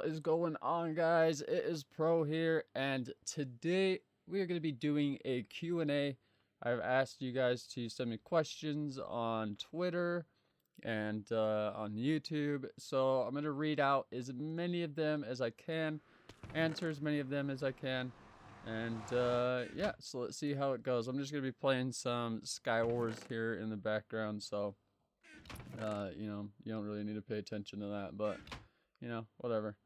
is going on, guys? It is Pro here, and today we are going to be doing a Q&A. I've asked you guys to send me questions on Twitter and on YouTube, so I'm going to read out as many of them as I can, answer as many of them as I can, and yeah, so let's see how it goes. I'm just going to be playing some Sky Wars here in the background, so you don't really need to pay attention to that, but whatever.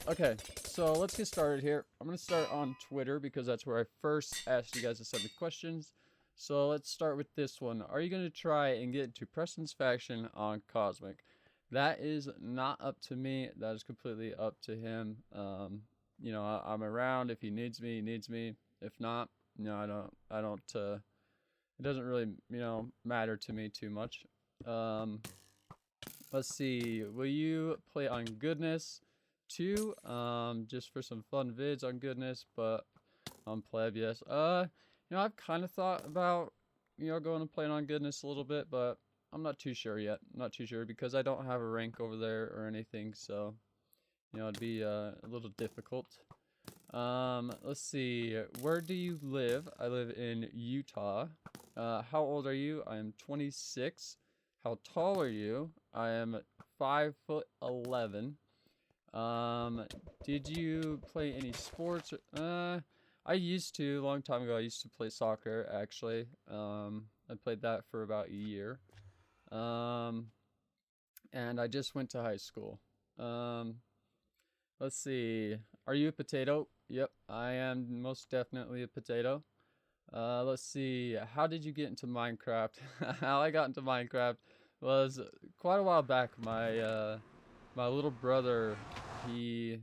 Okay, so let's get started here. I'm gonna start on Twitter because that's where I first asked you guys to send me questions. So let's start with this one. Are you gonna try and get into Preston's faction on Cosmic? That is not up to me. That is completely up to him. I'm around. If he needs me, he needs me. If not, I don't. It doesn't really, matter to me too much. Let's see. Will you play on Goodness too? Just for some fun vids on Goodness, but on Pleb, yes. I've kind of thought about, going and playing on Goodness a little bit, but I'm not too sure yet. I'm not too sure because I don't have a rank over there or anything, so it'd be a little difficult. Let's see. Where do you live? I live in Utah. How old are you? I am 26. How tall are you? I am 5'11". Did you play any sports? I used to, a long time ago, I used to play soccer, actually. I played that for about a year. And I just went to high school. Let's see. Are you a potato? Yep, I am most definitely a potato. Let's see. How did you get into Minecraft? How I got into Minecraft was quite a while back. My little brother, he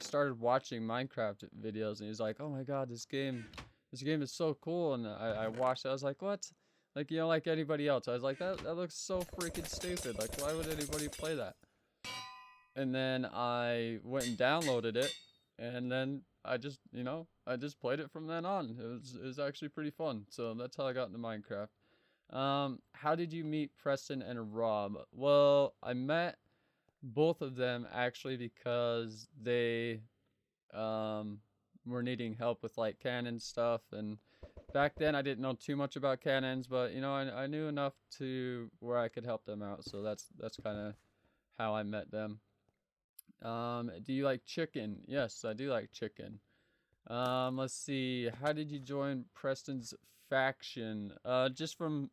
started watching Minecraft videos, and he's like, "Oh my God, this game is so cool." And I watched it. I was like, "What?" Like anybody else. I was like, that looks so freaking stupid. Like, why would anybody play that? And then I went and downloaded it, and then I just played it from then on. It was actually pretty fun. So that's how I got into Minecraft. How did you meet Preston and Rob? Well, I met both of them actually because they were needing help with like cannon stuff, and back then I didn't know too much about cannons, but I knew enough to where I could help them out. So that's kind of how I met them. Do you like chicken? Yes, I do like chicken. Let's see. How did you join Preston's faction? Just from,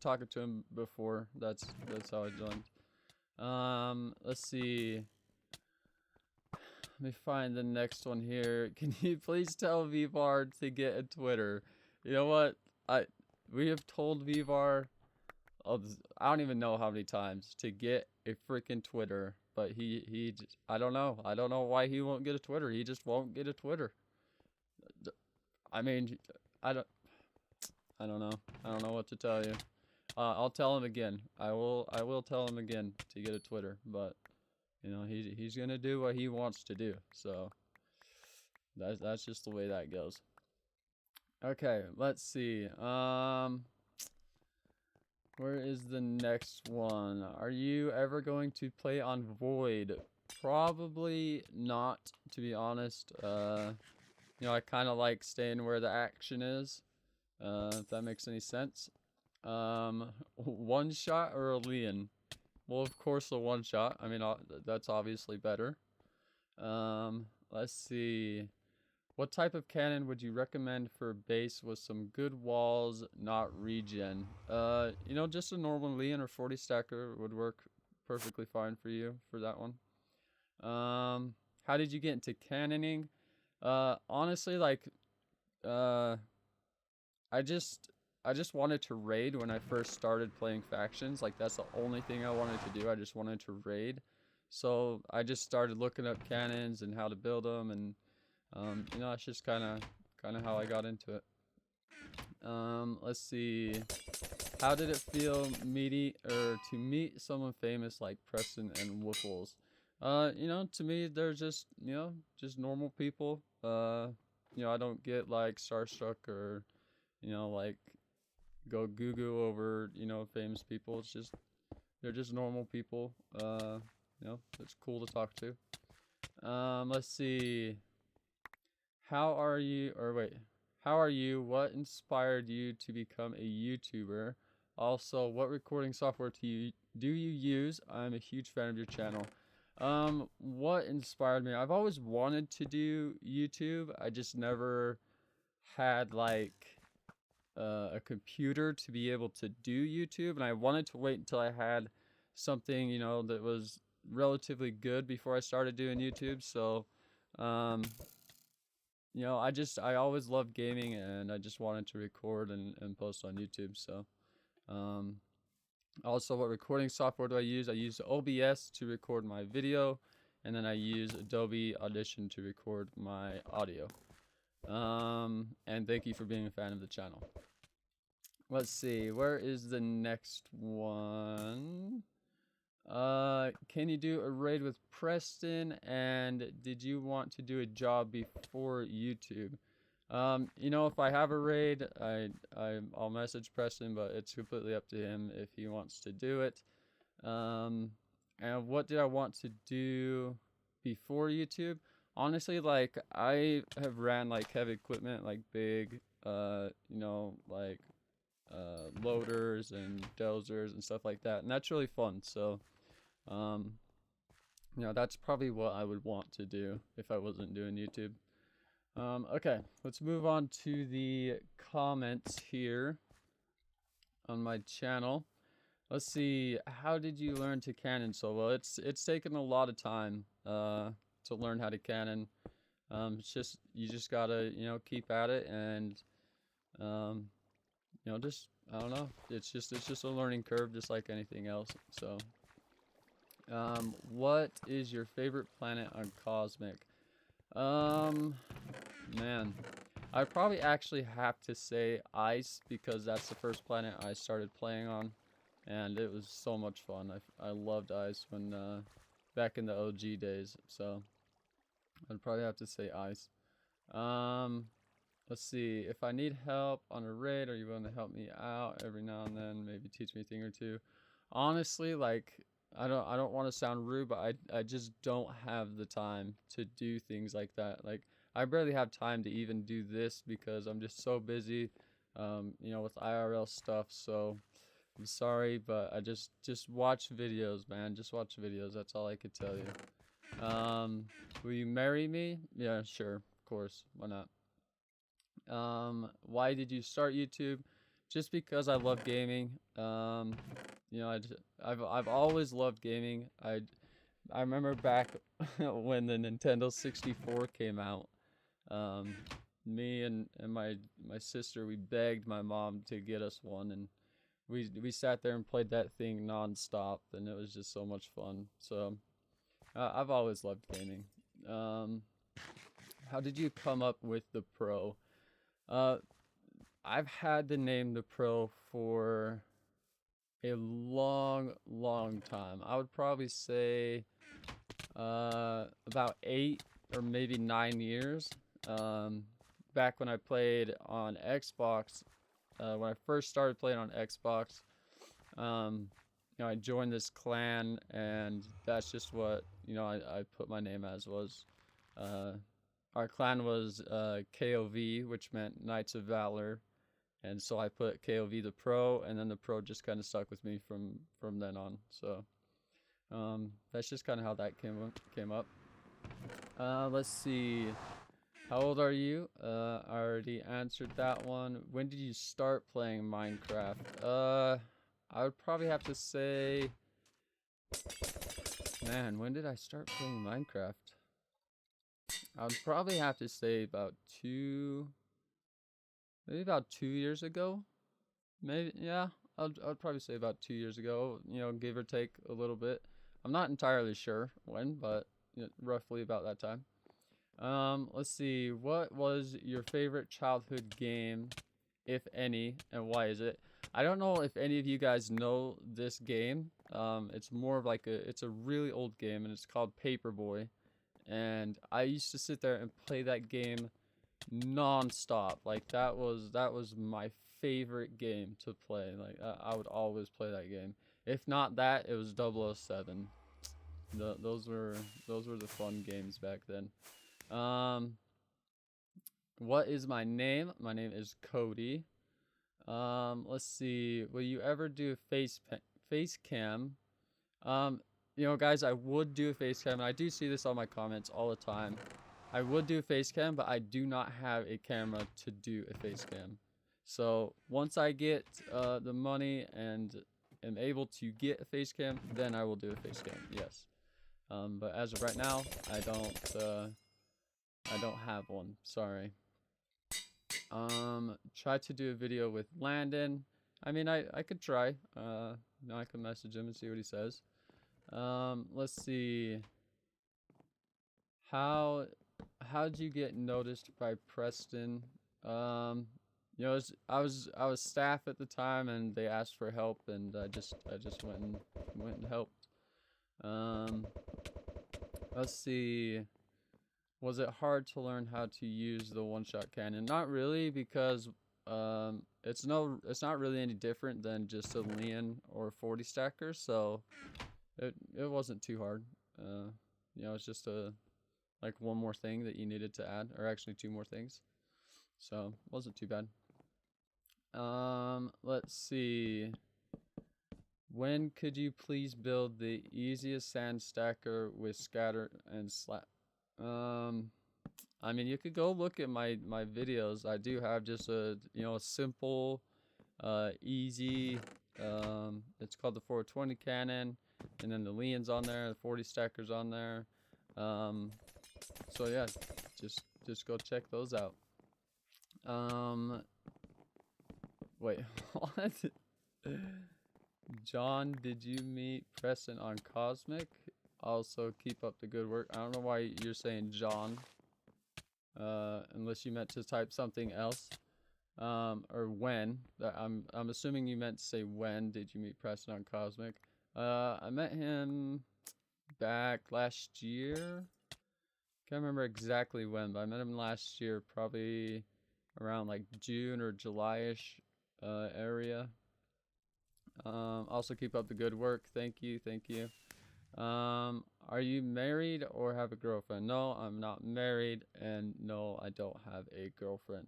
talking to him before. That's how I joined. Let's see. Let me find the next one here. Can you please tell Vvar to get a Twitter? You know what? We have told Vvar, I don't even know how many times, to get a freaking Twitter, but he just, I don't know why he won't get a Twitter. He just won't get a Twitter. I mean, I don't know. I don't know what to tell you. I'll tell him again. I will tell him again to get a Twitter, but he's gonna do what he wants to do. So that's just the way that goes. Okay, let's see. Where is the next one? Are you ever going to play on Void? Probably not, to be honest. I kind of like staying where the action is, if that makes any sense. One shot or a Leon? Well, of course, a one shot. I mean, that's obviously better. Let's see. What type of cannon would you recommend for base with some good walls, not regen? Just a normal Leon or 40 stacker would work perfectly fine for you for that one. How did you get into cannoning? Honestly, I just wanted to raid when I first started playing factions. Like, that's the only thing I wanted to do. I just wanted to raid. So I just started looking up cannons and how to build them, and it's just kind of how I got into it. Let's see. How did it feel to meet someone famous like Preston and Whipples? To me, they're just normal people. I don't get like starstruck or go goo over famous people. They're just normal people. It's cool to talk to. Let's see. How are you, or wait, how are you? What inspired you to become a YouTuber? Also, what recording software do you use? I'm a huge fan of your channel. What inspired me? I've always wanted to do YouTube. I just never had like a computer to be able to do YouTube, and I wanted to wait until I had something, you know, that was relatively good before I started doing YouTube. So, um, you know, I always loved gaming, and I just wanted to record and post on YouTube. So, um, also, what recording software do I use? I use OBS to record my video, and then I use Adobe Audition to record my audio. And thank you for being a fan of the channel. Let's see, where is the next one? Can you do a raid with Preston? And did you want to do a job before YouTube? You know, if I have a raid, I'll message Preston, but it's completely up to him if he wants to do it. And what did I want to do before YouTube? Honestly, like, I have ran like heavy equipment, like big, you know, like loaders and dozers and stuff like that, and that's really fun. So, you know, that's probably what I would want to do if I wasn't doing YouTube. Okay, let's move on to the comments here on my channel. Let's see, how did you learn to cannon so well? It's taken a lot of time to learn how to cannon. It's just, you just gotta, you know, keep at it, and you know, just, I don't know, it's just a learning curve, just like anything else. So, what is your favorite planet on Cosmic? Man, I'd probably actually have to say Ice, because that's the first planet I started playing on, and it was so much fun. I loved Ice when back in the OG days. So I'd probably have to say Ice. Let's see, if I need help on a raid, are you willing to help me out every now and then? Maybe teach me a thing or two. Honestly, like, I don't want to sound rude, but I just don't have the time to do things like that. Like, I barely have time to even do this because I'm just so busy, you know, with IRL stuff. So I'm sorry, but I just watch videos, man. Just watch videos. That's all I could tell you. Will you marry me? Yeah, sure, of course. Why not? Why did you start YouTube? Just because I love gaming. You know, I've always loved gaming. I remember back when the Nintendo 64 came out. Me and my sister, we begged my mom to get us one, and we sat there and played that thing non-stop, and it was just so much fun. So I've always loved gaming. How did you come up with the Pro? I've had the name The Pro for a long time. I would probably say about 8 or maybe 9 years. Back when I played on Xbox, when I first started playing on Xbox, you know, I joined this clan, and that's just what, you know, I put my name as was. Our clan was KOV, which meant Knights of Valor, and so I put KOV The Pro, and then The Pro just kind of stuck with me from then on. So that's just kind of how that came up. Let's see. How old are you? I already answered that one. When did you start playing Minecraft? I would probably have to say, man, when did I start playing Minecraft? I would probably have to say maybe about 2 years ago. Maybe, yeah, I'd probably say about 2 years ago, you know, give or take a little bit. I'm not entirely sure when, but you know, roughly about that time. Let's see, what was your favorite childhood game, if any, and why is it? I don't know if any of you guys know this game. It's more of like it's a really old game, and it's called Paperboy. And I used to sit there and play that game non-stop. Like, that was my favorite game to play. Like, I would always play that game. If not that, it was 007. Those were the fun games back then. What is my name? My name is Cody. Let's see. Will you ever do face cam? You know, guys, I would do a face cam, and I do see this on my comments all the time. I would do a face cam, but I do not have a camera to do a face cam. So once I get the money and am able to get a face cam, then I will do a face cam. Yes. But as of right now, I don't have one. Sorry. Try to do a video with Landon. I mean, I could try. Now I can message him and see what he says. Let's see. How'd you get noticed by Preston? You know, I was staff at the time, and they asked for help, and I just went and helped. Let's see. Was it hard to learn how to use the one-shot cannon? Not really, because it's not really any different than just a Leon or 40 stacker, so it wasn't too hard. You know, it's just like one more thing that you needed to add, or actually two more things. So it wasn't too bad. Let's see. When could you please build the easiest sand stacker with scatter and slap? I mean, you could go look at my videos. I do have just a, you know, a simple, easy, it's called the 420 cannon, and then the Leon's on there, the 40 stackers on there. So yeah, just go check those out. Wait, what? John, did you meet Preston on Cosmic? Also, keep up the good work. I don't know why you're saying John, unless you meant to type something else, or when. I'm assuming you meant to say when did you meet Preston on Cosmic. I met him back last year. Can't remember exactly when, but I met him last year, probably around like June or July-ish area. Also keep up the good work. Thank you. Are you married or have a girlfriend? No, I'm not married, and no, I don't have a girlfriend.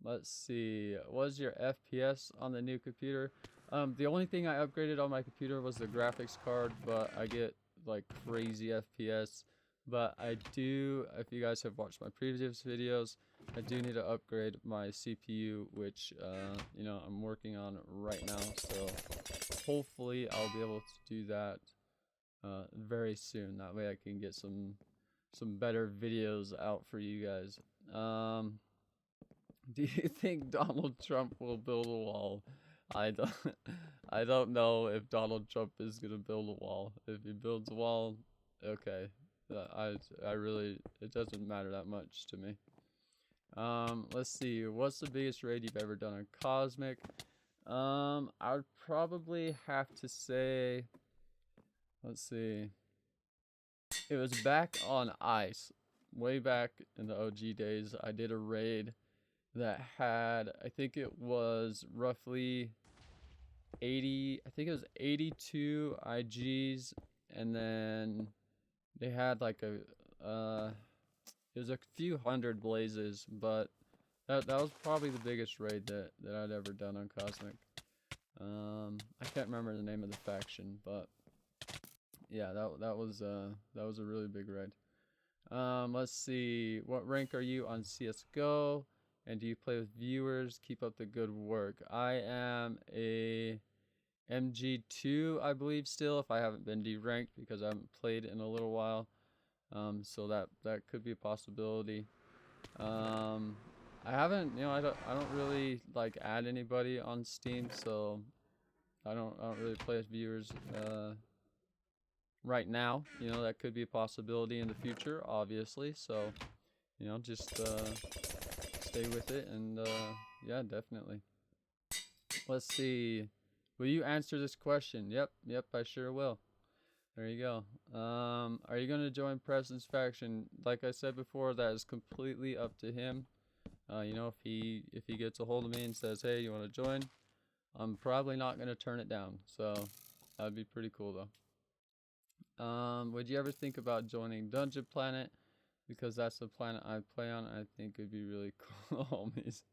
Let's see. What's your FPS on the new computer? The only thing I upgraded on my computer was the graphics card, but I get like crazy FPS. But I do, if you guys have watched my previous videos, I do need to upgrade my CPU, which you know, I'm working on right now. So hopefully I'll be able to do that very soon. That way I can get some better videos out for you guys. Do you think Donald Trump will build a wall? I don't know if Donald Trump is gonna build a wall. If he builds a wall, okay. I really, it doesn't matter that much to me. Let's see. What's the biggest raid you've ever done on Cosmic? I would probably have to say, let's see. It was back on Ice. Way back in the OG days, I did a raid that had, I think it was roughly 80, I think it was 82 IGs, and then they had like a, it was a few hundred blazes, but that was probably the biggest raid that I'd ever done on Cosmic. I can't remember the name of the faction, but yeah, that was a really big raid. Let's see, what rank are you on CS:GO, and do you play with viewers? Keep up the good work. I am a MG2, I believe, still, if I haven't been deranked, because I haven't played in a little while. So that could be a possibility. I haven't, you know, I don't really like add anybody on Steam, so I don't really play with viewers right now. You know, that could be a possibility in the future, obviously. So, you know, just stay with it, and yeah, definitely. Let's see. Will you answer this question? Yep, I sure will. There you go. Are you gonna join Preston's faction? Like I said before, that is completely up to him. You know, if he gets a hold of me and says, "Hey, you want to join?" I'm probably not gonna turn it down. So that'd be pretty cool, though. Would you ever think about joining Dungeon Planet? Because that's the planet I play on. I think it'd be really cool, homies.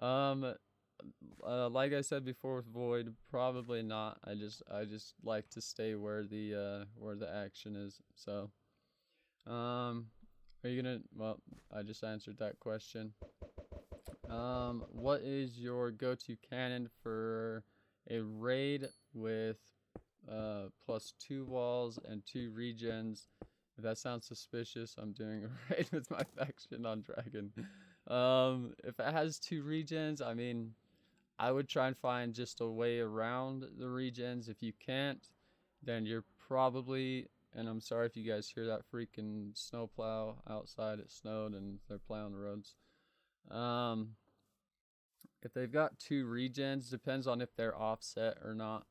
Um, like I said before with Void, probably not. I just like to stay where the action is. So, um, are you gonna? Well, I just answered that question. What is your go-to cannon for a raid with +2 walls and 2 regens? If that sounds suspicious, I'm doing a raid with my faction on Dragon. If it has 2 regens, I mean, I would try and find just a way around the regens. If you can't, then you're probably, and I'm sorry if you guys hear that freaking snowplow outside. It snowed and they're plowing the roads. If they've got 2 regens, depends on if they're offset or not.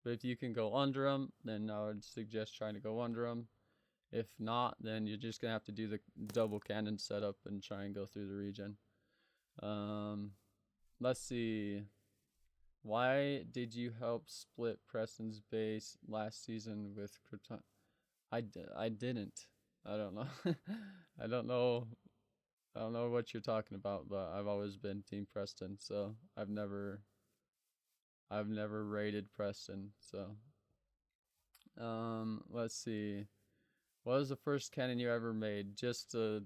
But if you can go under them, then I would suggest trying to go under them. If not, then you're just gonna have to do the double cannon setup and try and go through the regen. Let's see. Why did you help split Preston's base last season with Krypton? I didn't. I don't know. I don't know. I don't know what you're talking about, but I've always been Team Preston, so I've never raided Preston. So, let's see. What was the first cannon you ever made? Just a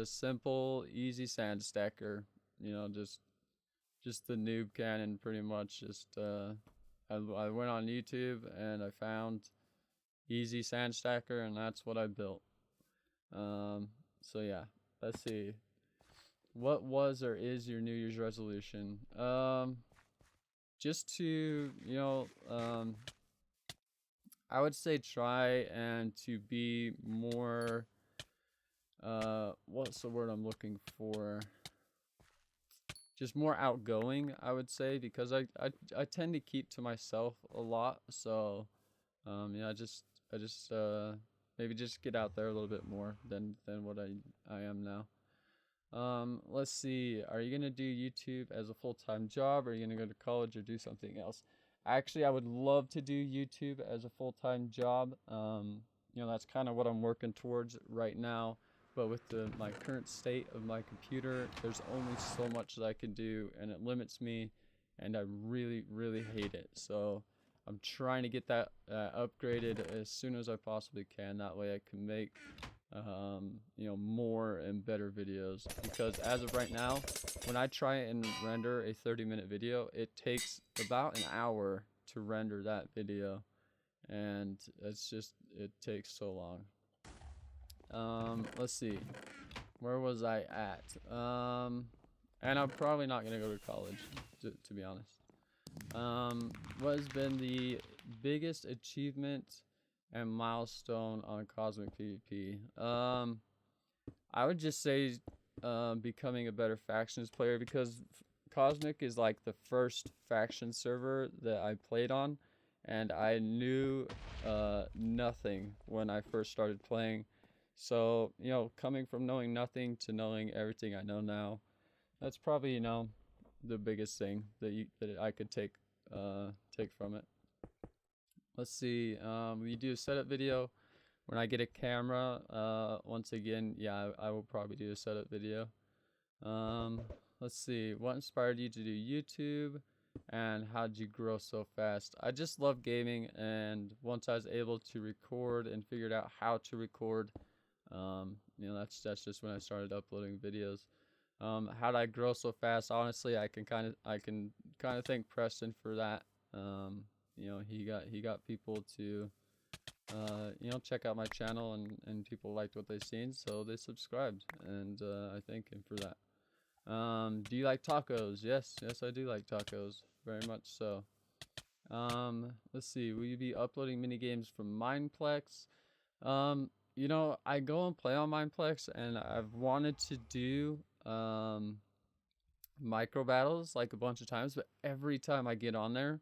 simple, easy sand stacker. You know, just the noob cannon, pretty much. I went on YouTube and I found easy sand stacker, and that's what I built. So yeah, let's see. What was or is your New Year's resolution? Just to, I would say try and to be more, what's the word I'm looking for? Just more outgoing, I would say, because I tend to keep to myself a lot. So, yeah, I just maybe just get out there a little bit more than what I am now. Let's see. Are you gonna do YouTube as a full-time job, or are you gonna go to college or do something else? Actually, I would love to do YouTube as a full-time job. That's kind of what I'm working towards right now. But with my current state of my computer, there's only so much that I can do, and it limits me, and I really, really hate it. So I'm trying to get that upgraded as soon as I possibly can. That way I can make more and better videos, because as of right now, when I try and render a 30-minute video, it takes about an hour to render that video, and it takes so long. Let's see, where was I at? And I'm probably not gonna go to college, to be honest. What has been the biggest achievement and milestone on Cosmic PvP? I would just say becoming a better factions player, because Cosmic is like the first faction server that I played on, and I knew nothing when I first started playing. So, coming from knowing nothing to knowing everything I know now, that's probably, the biggest thing that I could take from it. Let's see. We do a setup video. When I get a camera, once again, yeah, I will probably do a setup video. Let's see. What inspired you to do YouTube, and how did you grow so fast? I just love gaming, and once I was able to record and figured out how to record, that's just when I started uploading videos. How did I grow so fast? Honestly, I can kind of thank Preston for that. He got people to check out my channel, and people liked what they seen, so they subscribed, and I thank him for that. Do you like tacos? Yes, I do like tacos, very much so. Let's see, will you be uploading mini games from Mineplex? I go and play on Mineplex, and I've wanted to do micro battles like a bunch of times, but every time I get on there,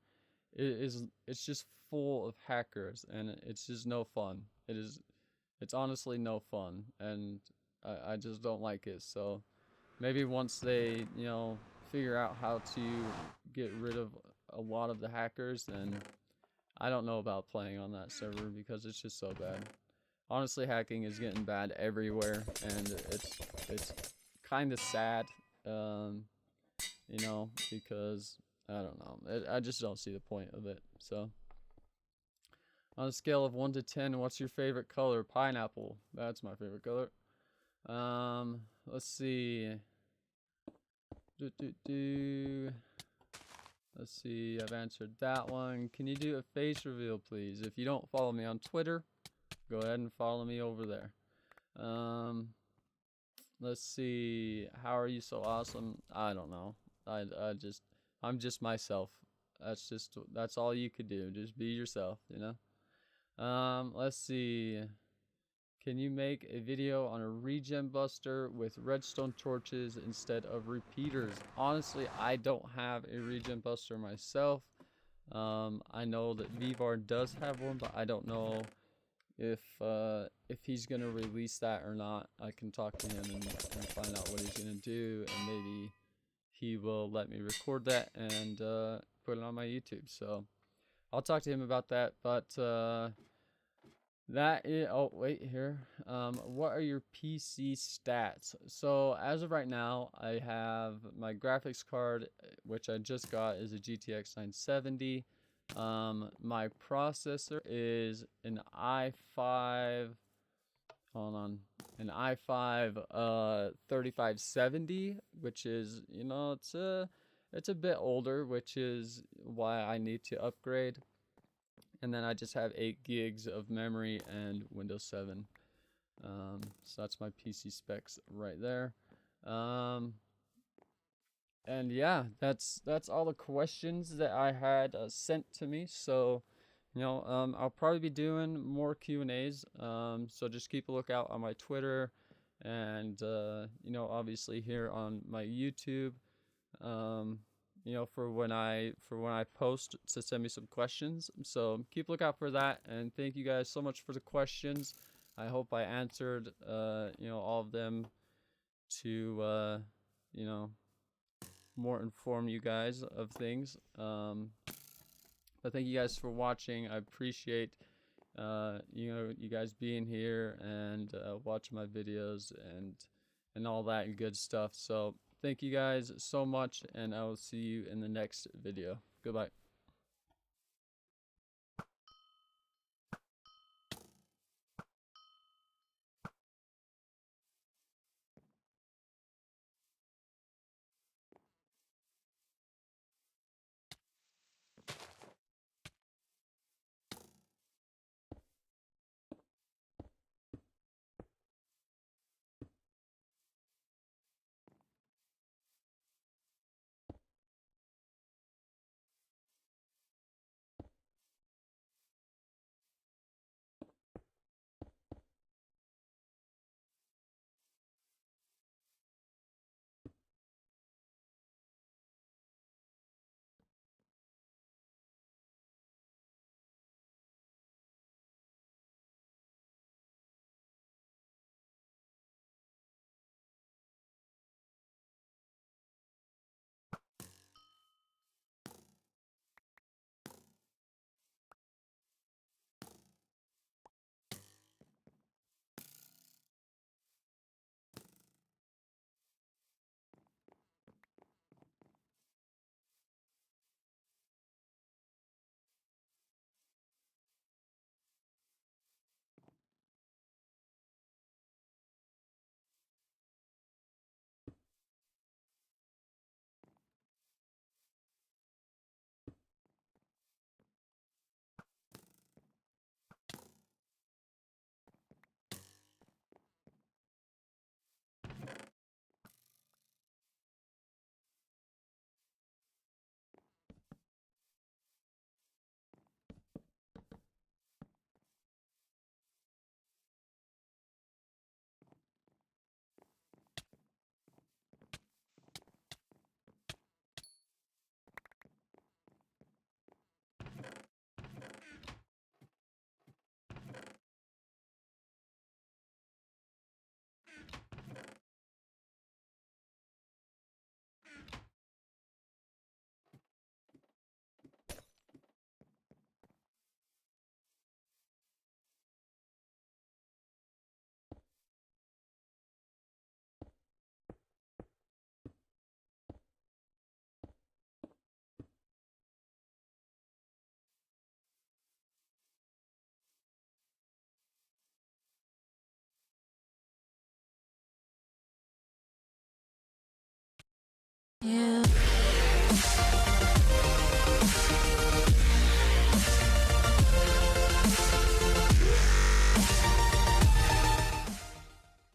it's just full of hackers, and it's just no fun. It's honestly no fun, and I just don't like it. So maybe once they figure out how to get rid of a lot of the hackers, then I don't know about playing on that server because it's just so bad. Honestly, hacking is getting bad everywhere, and it's kind of sad, you know, because I don't know. I just don't see the point of it. So, on a scale of 1 to 10, what's your favorite color? Pineapple. That's my favorite color. Let's see. Let's see. I've answered that one. Can you do a face reveal, please? If you don't follow me on Twitter, go ahead and follow me over there. Let's see. How are you so awesome? I don't know. I'm just myself. That's all you could do. Just be yourself, you know? Let's see. Can you make a video on a regen buster with redstone torches instead of repeaters? Honestly, I don't have a regen buster myself. I know that Vivar does have one, but I don't know if he's gonna release that or not. I can talk to him and find out what he's gonna do, and maybe he will let me record that and put it on my YouTube. So I'll talk to him about that. But that is, oh wait here. What are your PC stats? So as of right now, I have my graphics card, which I just got, is a GTX 970. My processor is an i5. Hold on, an i5 3570, which is, you know, it's a bit older, which is why I need to upgrade. And then I just have 8 gigs of memory and Windows 7. So that's my PC specs right there. And yeah, that's all the questions that I had sent to me. So, you know, I'll probably be doing more Q&As. So just keep a lookout on my Twitter and, you know, obviously here on my YouTube. You know, for when I post, to send me some questions. So keep a lookout for that, and thank you guys so much for the questions. I hope I answered you know, all of them to you know, more inform you guys of things. But thank you guys for watching. I appreciate you know, you guys being here and watching my videos and all that good stuff. So thank you guys so much, and I will see you in the next video. Goodbye.